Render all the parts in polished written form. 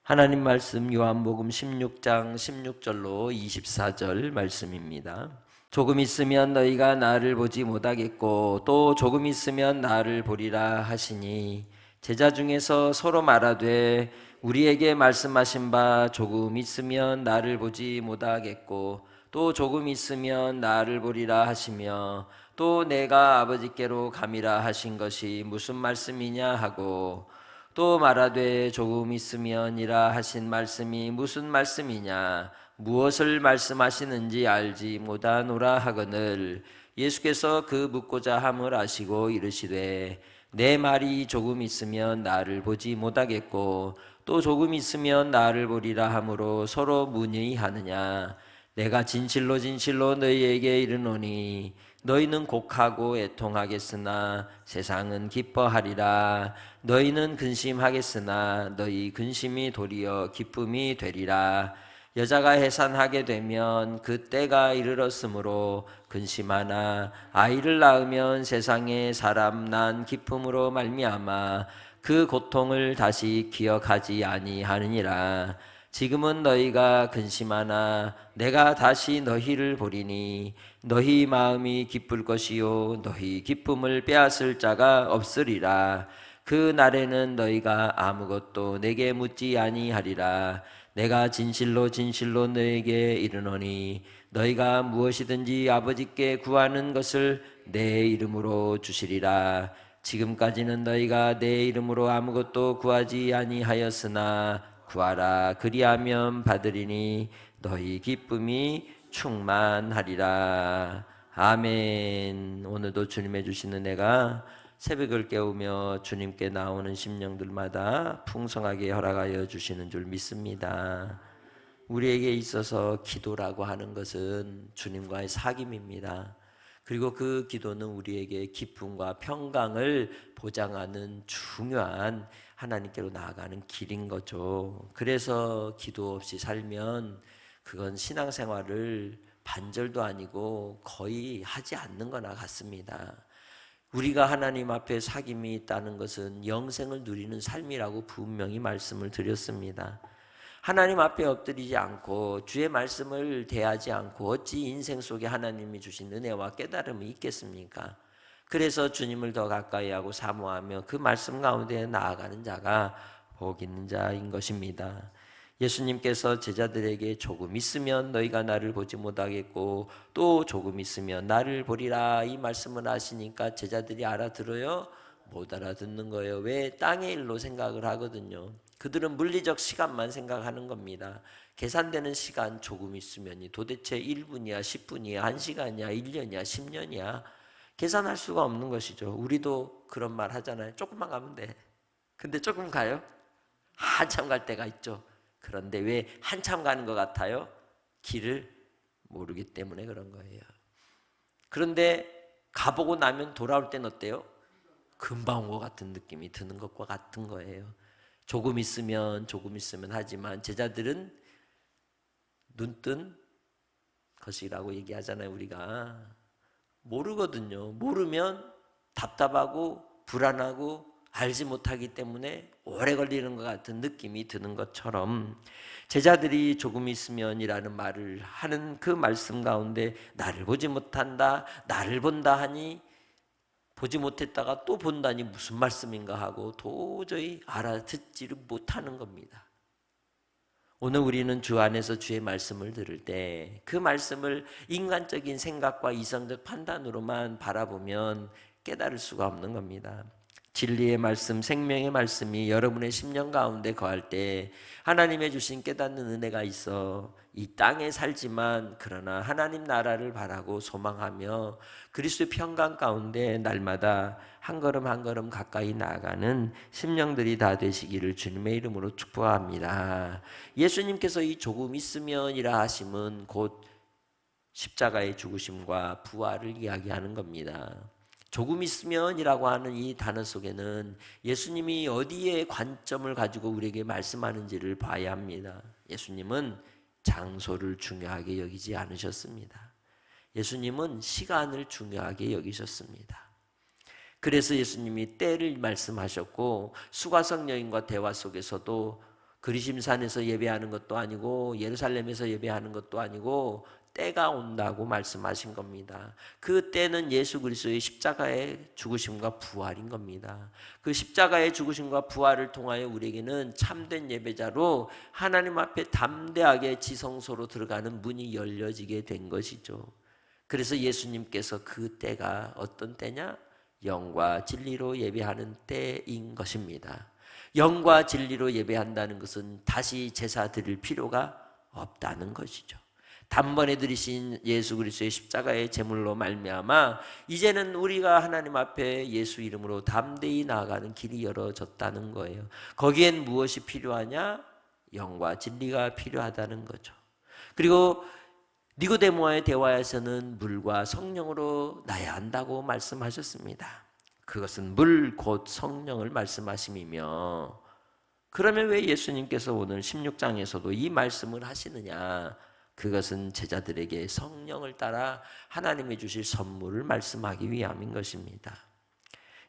하나님 말씀 요한복음 16장 16절로 24절 말씀입니다. 조금 있으면 너희가 나를 보지 못하겠고 또 조금 있으면 나를 보리라 하시니 제자 중에서 서로 말하되 우리에게 말씀하신 바 조금 있으면 나를 보지 못하겠고 또 조금 있으면 나를 보리라 하시며 또 내가 아버지께로 감이라 하신 것이 무슨 말씀이냐 하고 또 말하되 조금 있으면이라 하신 말씀이 무슨 말씀이냐 무엇을 말씀하시는지 알지 못하노라 하거늘 예수께서 그 묻고자 함을 아시고 이르시되 내 말이 조금 있으면 나를 보지 못하겠고 또 조금 있으면 나를 보리라 하므로 서로 문의하느냐 내가 진실로 진실로 너희에게 이르노니 너희는 곡하고 애통하겠으나 세상은 기뻐하리라. 너희는 근심하겠으나 너희 근심이 도리어 기쁨이 되리라. 여자가 해산하게 되면 그 때가 이르렀으므로 근심하나 아이를 낳으면 세상에 사람 난 기쁨으로 말미암아 그 고통을 다시 기억하지 아니하느니라. 지금은 너희가 근심하나 내가 다시 너희를 보리니 너희 마음이 기쁠 것이요 너희 기쁨을 빼앗을 자가 없으리라. 그 날에는 너희가 아무것도 내게 묻지 아니하리라. 내가 진실로 진실로 너희에게 이르노니 너희가 무엇이든지 아버지께 구하는 것을 내 이름으로 주시리라. 지금까지는 너희가 내 이름으로 아무것도 구하지 아니하였으나 구하라 그리하면 받으리니 너희 기쁨이 충만하리라. 아멘. 오늘도 주님의 주시는 은혜가 새벽을 깨우며 주님께 나오는 심령들마다 풍성하게 허락하여 주시는 줄 믿습니다. 우리에게 있어서 기도라고 하는 것은 주님과의 사귐입니다. 그리고 그 기도는 우리에게 기쁨과 평강을 보장하는 중요한 하나님께로 나아가는 길인 거죠. 그래서 기도 없이 살면 그건 신앙생활을 반절도 아니고 거의 하지 않는 거나 같습니다. 우리가 하나님 앞에 사귐이 있다는 것은 영생을 누리는 삶이라고 분명히 말씀을 드렸습니다. 하나님 앞에 엎드리지 않고 주의 말씀을 대하지 않고 어찌 인생 속에 하나님이 주신 은혜와 깨달음이 있겠습니까? 그래서 주님을 더 가까이 하고 사모하며 그 말씀 가운데 나아가는 자가 복 있는 자인 것입니다. 예수님께서 제자들에게 조금 있으면 너희가 나를 보지 못하겠고 또 조금 있으면 나를 보리라 이 말씀을 하시니까 제자들이 알아들어요? 못 알아듣는 거예요. 왜? 땅의 일로 생각을 하거든요. 그들은 물리적 시간만 생각하는 겁니다. 계산되는 시간 조금 있으면이 도대체 1분이야 10분이야 1시간이야 1년이야 10년이야 계산할 수가 없는 것이죠. 우리도 그런 말 하잖아요. 조금만 가면 돼. 근데 조금 가요? 한참 갈 때가 있죠. 그런데 왜 한참 가는 것 같아요? 길을 모르기 때문에 그런 거예요. 그런데 가보고 나면 돌아올 땐 어때요? 금방 온 것 같은 느낌이 드는 것과 같은 거예요. 조금 있으면 하지만 제자들은 눈뜬 것이라고 얘기하잖아요. 우리가 모르거든요. 모르면 답답하고 불안하고 알지 못하기 때문에 오래 걸리는 것 같은 느낌이 드는 것처럼 제자들이 조금 있으면이라는 말을 하는 그 말씀 가운데 나를 보지 못한다, 나를 본다 하니 보지 못했다가 또 본다니 무슨 말씀인가 하고 도저히 알아듣지를 못하는 겁니다. 오늘 우리는 주 안에서 주의 말씀을 들을 때 그 말씀을 인간적인 생각과 이성적 판단으로만 바라보면 깨달을 수가 없는 겁니다. 진리의 말씀, 생명의 말씀이 여러분의 심령 가운데 거할 때 하나님의 주신 깨닫는 은혜가 있어 이 땅에 살지만 그러나 하나님 나라를 바라고 소망하며 그리스도의 평강 가운데 날마다 한 걸음 한 걸음 가까이 나아가는 심령들이 다 되시기를 주님의 이름으로 축복합니다. 예수님께서 이 조금 있으면이라 하심은 곧 십자가의 죽으심과 부활을 이야기하는 겁니다. 조금 있으면이라고 하는 이 단어 속에는 예수님이 어디에 관점을 가지고 우리에게 말씀하는지를 봐야 합니다. 예수님은 장소를 중요하게 여기지 않으셨습니다. 예수님은 시간을 중요하게 여기셨습니다. 그래서 예수님이 때를 말씀하셨고 수가성 여인과 대화 속에서도 그리심산에서 예배하는 것도 아니고 예루살렘에서 예배하는 것도 아니고 때가 온다고 말씀하신 겁니다. 그 때는 예수 그리스도의 십자가의 죽으심과 부활인 겁니다. 그 십자가의 죽으심과 부활을 통하여 우리에게는 참된 예배자로 하나님 앞에 담대하게 지성소로 들어가는 문이 열려지게 된 것이죠. 그래서 예수님께서 그 때가 어떤 때냐? 영과 진리로 예배하는 때인 것입니다. 영과 진리로 예배한다는 것은 다시 제사 드릴 필요가 없다는 것이죠. 단번에 들이신 예수 그리스도의 십자가의 제물로 말미암아 이제는 우리가 하나님 앞에 예수 이름으로 담대히 나아가는 길이 열어졌다는 거예요. 거기엔 무엇이 필요하냐? 영과 진리가 필요하다는 거죠. 그리고 니고데모와의 대화에서는 물과 성령으로 나야 한다고 말씀하셨습니다. 그것은 물 곧 성령을 말씀하심이며, 그러면 왜 예수님께서 오늘 16장에서도 이 말씀을 하시느냐? 그것은 제자들에게 성령을 따라 하나님이 주실 선물을 말씀하기 위함인 것입니다.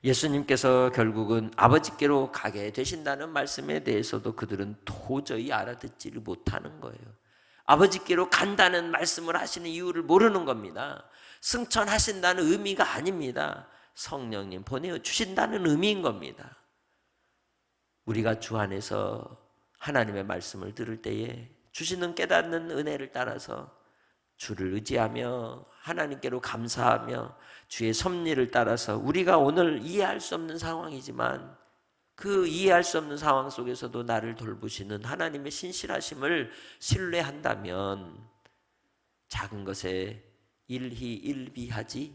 예수님께서 결국은 아버지께로 가게 되신다는 말씀에 대해서도 그들은 도저히 알아듣지를 못하는 거예요. 아버지께로 간다는 말씀을 하시는 이유를 모르는 겁니다. 승천하신다는 의미가 아닙니다. 성령님 보내주신다는 의미인 겁니다. 우리가 주 안에서 하나님의 말씀을 들을 때에 주시는 깨닫는 은혜를 따라서 주를 의지하며 하나님께로 감사하며 주의 섭리를 따라서 우리가 오늘 이해할 수 없는 상황이지만 그 이해할 수 없는 상황 속에서도 나를 돌보시는 하나님의 신실하심을 신뢰한다면 작은 것에 일희일비하지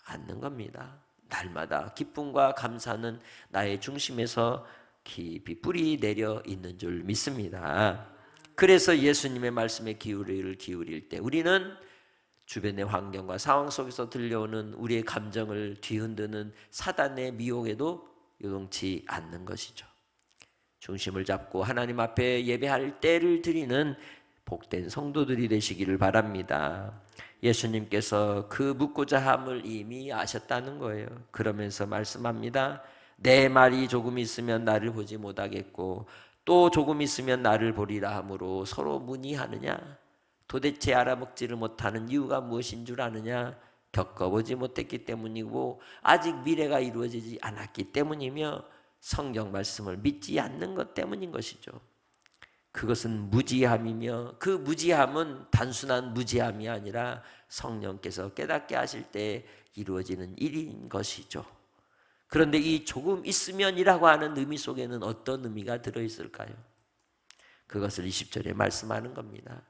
않는 겁니다. 날마다 기쁨과 감사는 나의 중심에서 깊이 뿌리 내려 있는 줄 믿습니다. 그래서 예수님의 말씀에 기울일 때 우리는 주변의 환경과 상황 속에서 들려오는 우리의 감정을 뒤흔드는 사단의 미혹에도 요동치 않는 것이죠. 중심을 잡고 하나님 앞에 예배할 때를 드리는 복된 성도들이 되시기를 바랍니다. 예수님께서 그 묻고자 함을 이미 아셨다는 거예요. 그러면서 말씀합니다. 내 말이 조금 있으면 나를 보지 못하겠고 또 조금 있으면 나를 보리라 하므로 서로 문의하느냐? 도대체 알아먹지를 못하는 이유가 무엇인 줄 아느냐? 겪어보지 못했기 때문이고 아직 미래가 이루어지지 않았기 때문이며 성경 말씀을 믿지 않는 것 때문인 것이죠. 그것은 무지함이며 그 무지함은 단순한 무지함이 아니라 성령께서 깨닫게 하실 때 이루어지는 일인 것이죠. 그런데 이 조금 있으면이라고 하는 의미 속에는 어떤 의미가 들어있을까요? 그것을 20절에 말씀하는 겁니다.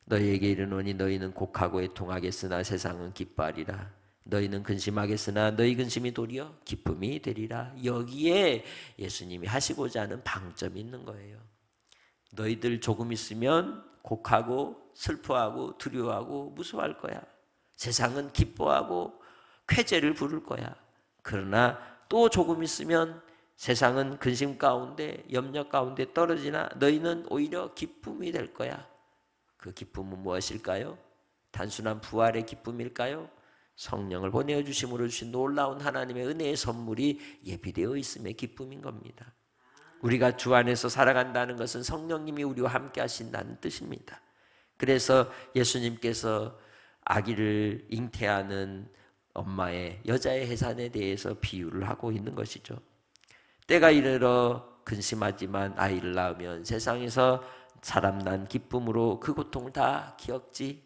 너희에게 이르노니 너희는 곡하고 애통하겠으나 세상은 기뻐하리라. 너희는 근심하겠으나 너희 근심이 도리어 기쁨이 되리라. 여기에 예수님이 하시고자 하는 방점이 있는 거예요. 너희들 조금 있으면 곡하고 슬퍼하고 두려워하고 무서워할 거야. 세상은 기뻐하고 쾌재를 부를 거야. 그러나 또 조금 있으면 세상은 근심 가운데 염려 가운데 떨어지나 너희는 오히려 기쁨이 될 거야. 그 기쁨은 무엇일까요? 단순한 부활의 기쁨일까요? 성령을 보내주심으로 주신 놀라운 하나님의 은혜의 선물이 예비되어 있음의 기쁨인 겁니다. 우리가 주 안에서 살아간다는 것은 성령님이 우리와 함께 하신다는 뜻입니다. 그래서 예수님께서 아기를 잉태하는 엄마의 여자의 해산에 대해서 비유를 하고 있는 것이죠. 때가 이르러 근심하지만 아이를 낳으면 세상에서 사람 난 기쁨으로 그 고통을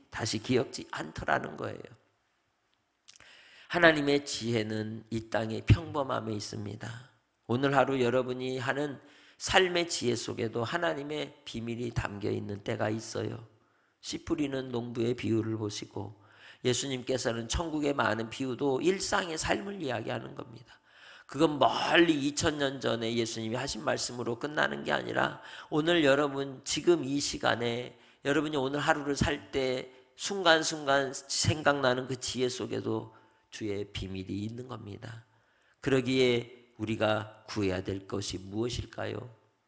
다시 기억지 않더라는 거예요. 하나님의 지혜는 이 땅의 평범함에 있습니다. 오늘 하루 여러분이 하는 삶의 지혜 속에도 하나님의 비밀이 담겨 있는 때가 있어요. 씨 뿌리는 농부의 비유를 보시고 예수님께서는 천국의 많은 비유도 일상의 삶을 이야기하는 겁니다. 그건 멀리 2000년 전에 예수님이 하신 말씀으로 끝나는 게 아니라 오늘 여러분 지금 이 시간에 여러분이 오늘 하루를 살 때 순간순간 생각나는 그 지혜 속에도 주의 비밀이 있는 겁니다. 그러기에 우리가 구해야 될 것이 무엇일까요?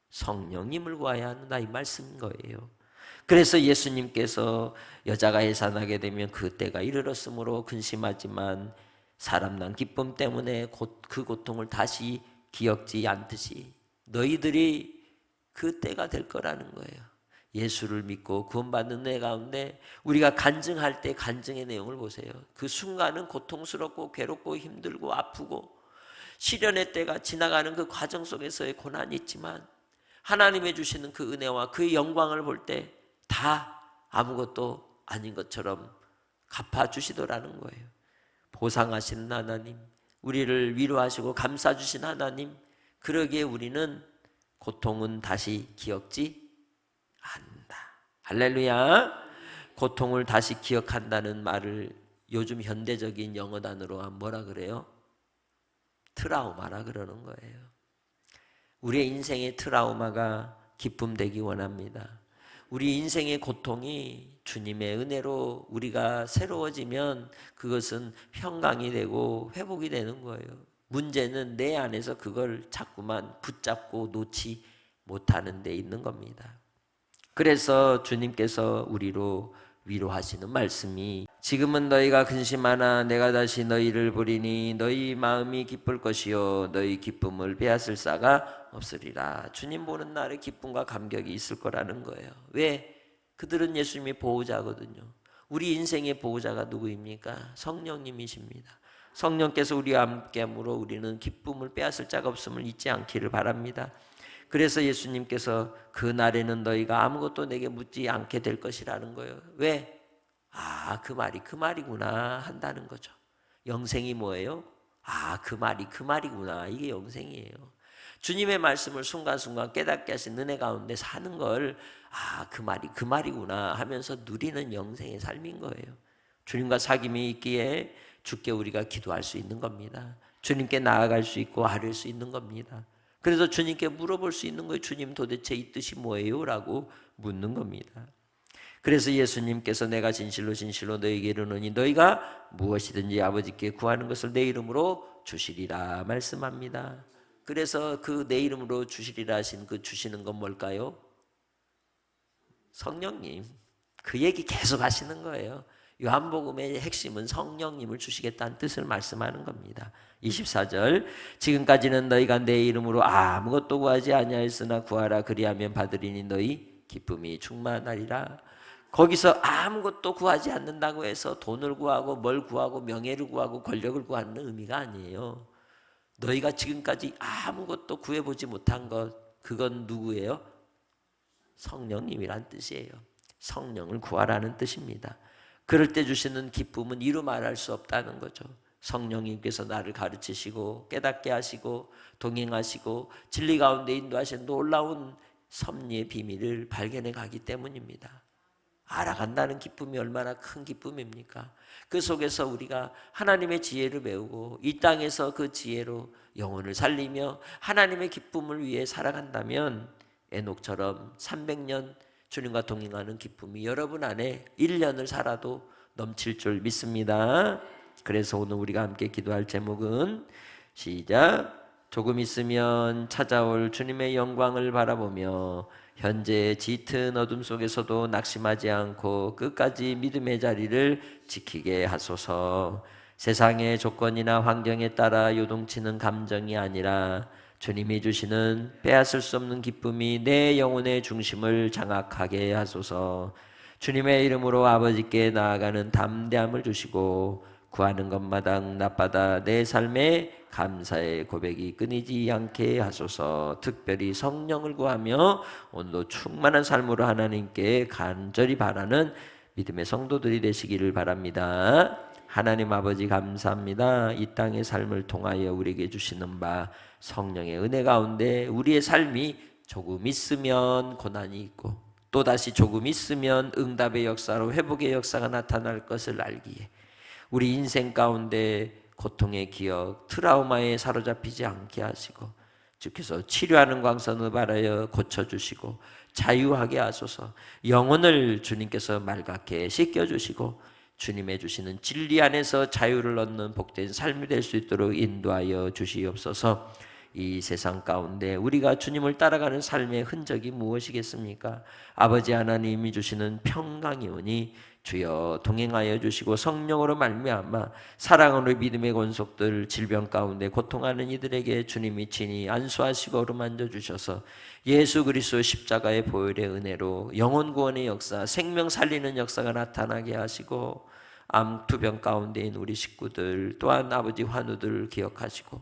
성령님을 구해야 한다 이 말씀인 거예요. 그래서 예수님께서 여자가 해산하게 되면 그 때가 이르렀으므로 근심하지만 사람 난 기쁨 때문에 그 고통을 다시 기억지 않듯이 너희들이 그 때가 될 거라는 거예요. 예수를 믿고 구원받는 내 가운데 우리가 간증할 때 간증의 내용을 보세요. 그 순간은 고통스럽고 괴롭고 힘들고 아프고 시련의 때가 지나가는 그 과정 속에서의 고난이 있지만 하나님의 주시는 그 은혜와 그 영광을 볼 때 다 아무것도 아닌 것처럼 갚아주시더라는 거예요. 보상하시는 하나님, 우리를 위로하시고 감싸주신 하나님, 그러기에 우리는 고통은 다시 기억지 않는다. 할렐루야. 고통을 다시 기억한다는 말을 요즘 현대적인 영어 단어로 뭐라 그래요? 트라우마라 그러는 거예요. 우리의 인생의 트라우마가 기쁨 되기 원합니다. 우리 인생의 고통이 주님의 은혜로 우리가 새로워지면 그것은 평강이 되고 회복이 되는 거예요. 문제는 내 안에서 그걸 자꾸만 붙잡고 놓지 못하는 데 있는 겁니다. 그래서 주님께서 우리로 위로하시는 말씀이 지금은 너희가 근심하나 내가 다시 너희를 보리니 너희 마음이 기쁠 것이요 너희 기쁨을 빼앗을 자가 없으리라. 주님 보는 날에 기쁨과 감격이 있을 거라는 거예요. 왜? 그들은 예수님의 보호자거든요. 우리 인생의 보호자가 누구입니까? 성령님이십니다. 성령께서 우리와 함께함으로 우리는 기쁨을 빼앗을 자가 없음을 잊지 않기를 바랍니다. 그래서 예수님께서 그 날에는 너희가 아무것도 내게 묻지 않게 될 것이라는 거예요. 왜? 그 말이 그 말이구나 한다는 거죠. 영생이 뭐예요? 그 말이 그 말이구나. 이게 영생이에요. 주님의 말씀을 순간순간 깨닫게 하신 은혜 가운데 사는 걸 그 말이 그 말이구나 하면서 누리는 영생의 삶인 거예요. 주님과 사귐이 있기에 주께 우리가 기도할 수 있는 겁니다. 주님께 나아갈 수 있고 아뢰 수 있는 겁니다. 그래서 주님께 물어볼 수 있는 거예요. 주님 도대체 이 뜻이 뭐예요? 라고 묻는 겁니다. 그래서 예수님께서 내가 진실로 진실로 너희에게 이르노니 너희가 무엇이든지 아버지께 구하는 것을 내 이름으로 주시리라 말씀합니다. 그래서 그 내 이름으로 주시리라 하신 그 주시는 건 뭘까요? 성령님. 그 얘기 계속 하시는 거예요. 요한복음의 핵심은 성령님을 주시겠다는 뜻을 말씀하는 겁니다. 24절 지금까지는 너희가 내 이름으로 아무것도 구하지 아니하였으나 구하라 그리하면 받으리니 너희 기쁨이 충만하리라. 거기서 아무것도 구하지 않는다고 해서 돈을 구하고 뭘 구하고 명예를 구하고 권력을 구하는 의미가 아니에요. 너희가 지금까지 아무것도 구해보지 못한 것, 그건 누구예요? 성령님이란 뜻이에요. 성령을 구하라는 뜻입니다. 그럴 때 주시는 기쁨은 이루 말할 수 없다는 거죠. 성령님께서 나를 가르치시고 깨닫게 하시고 동행하시고 진리 가운데 인도하시는 놀라운 섭리의 비밀을 발견해 가기 때문입니다. 알아간다는 기쁨이 얼마나 큰 기쁨입니까? 그 속에서 우리가 하나님의 지혜를 배우고 이 땅에서 그 지혜로 영혼을 살리며 하나님의 기쁨을 위해 살아간다면 에녹처럼 300년 주님과 동행하는 기쁨이 여러분 안에 1년을 살아도 넘칠 줄 믿습니다. 그래서 오늘 우리가 함께 기도할 제목은 시작. 조금 있으면 찾아올 주님의 영광을 바라보며 현재 짙은 어둠 속에서도 낙심하지 않고 끝까지 믿음의 자리를 지키게 하소서. 세상의 조건이나 환경에 따라 요동치는 감정이 아니라 주님이 주시는 빼앗을 수 없는 기쁨이 내 영혼의 중심을 장악하게 하소서. 주님의 이름으로 아버지께 나아가는 담대함을 주시고 구하는 것마다 응답받아 내 삶에 감사의 고백이 끊이지 않게 하소서. 특별히 성령을 구하며 오늘도 충만한 삶으로 하나님께 간절히 바라는 믿음의 성도들이 되시기를 바랍니다. 하나님 아버지 감사합니다. 이 땅의 삶을 통하여 우리에게 주시는 바 성령의 은혜 가운데 우리의 삶이 조금 있으면 고난이 있고 또다시 조금 있으면 응답의 역사로 회복의 역사가 나타날 것을 알기에 우리 인생 가운데 고통의 기억, 트라우마에 사로잡히지 않게 하시고 주께서 치료하는 광선을 바라여 고쳐주시고 자유하게 하소서. 영혼을 주님께서 맑게 씻겨주시고 주님의 주시는 진리 안에서 자유를 얻는 복된 삶이 될 수 있도록 인도하여 주시옵소서. 이 세상 가운데 우리가 주님을 따라가는 삶의 흔적이 무엇이겠습니까? 아버지 하나님이 주시는 평강이오니 주여 동행하여 주시고 성령으로 말미암아 사랑으로 믿음의 권속들 질병 가운데 고통하는 이들에게 주님이 친히 안수하시고 어루만져 주셔서 예수 그리스도 십자가의 보혈의 은혜로 영혼 구원의 역사, 생명 살리는 역사가 나타나게 하시고 암투병 가운데인 우리 식구들 또한 아버지 환우들 기억하시고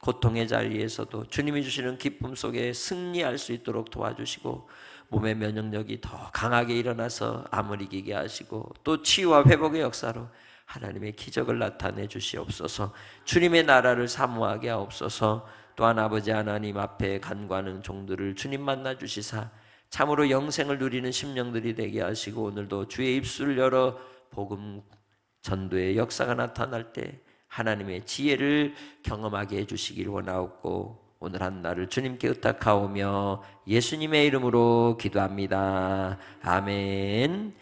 고통의 자리에서도 주님이 주시는 기쁨 속에 승리할 수 있도록 도와주시고 몸의 면역력이 더 강하게 일어나서 암을 이기게 하시고 또 치유와 회복의 역사로 하나님의 기적을 나타내 주시옵소서. 주님의 나라를 사모하게 하옵소서. 또한 아버지 하나님 앞에 간구하는 종들을 주님 만나 주시사 참으로 영생을 누리는 심령들이 되게 하시고 오늘도 주의 입술을 열어 복음 전도의 역사가 나타날 때 하나님의 지혜를 경험하게 해주시길 원하옵고 오늘 한 날을 주님께 의탁하오며 예수님의 이름으로 기도합니다. 아멘.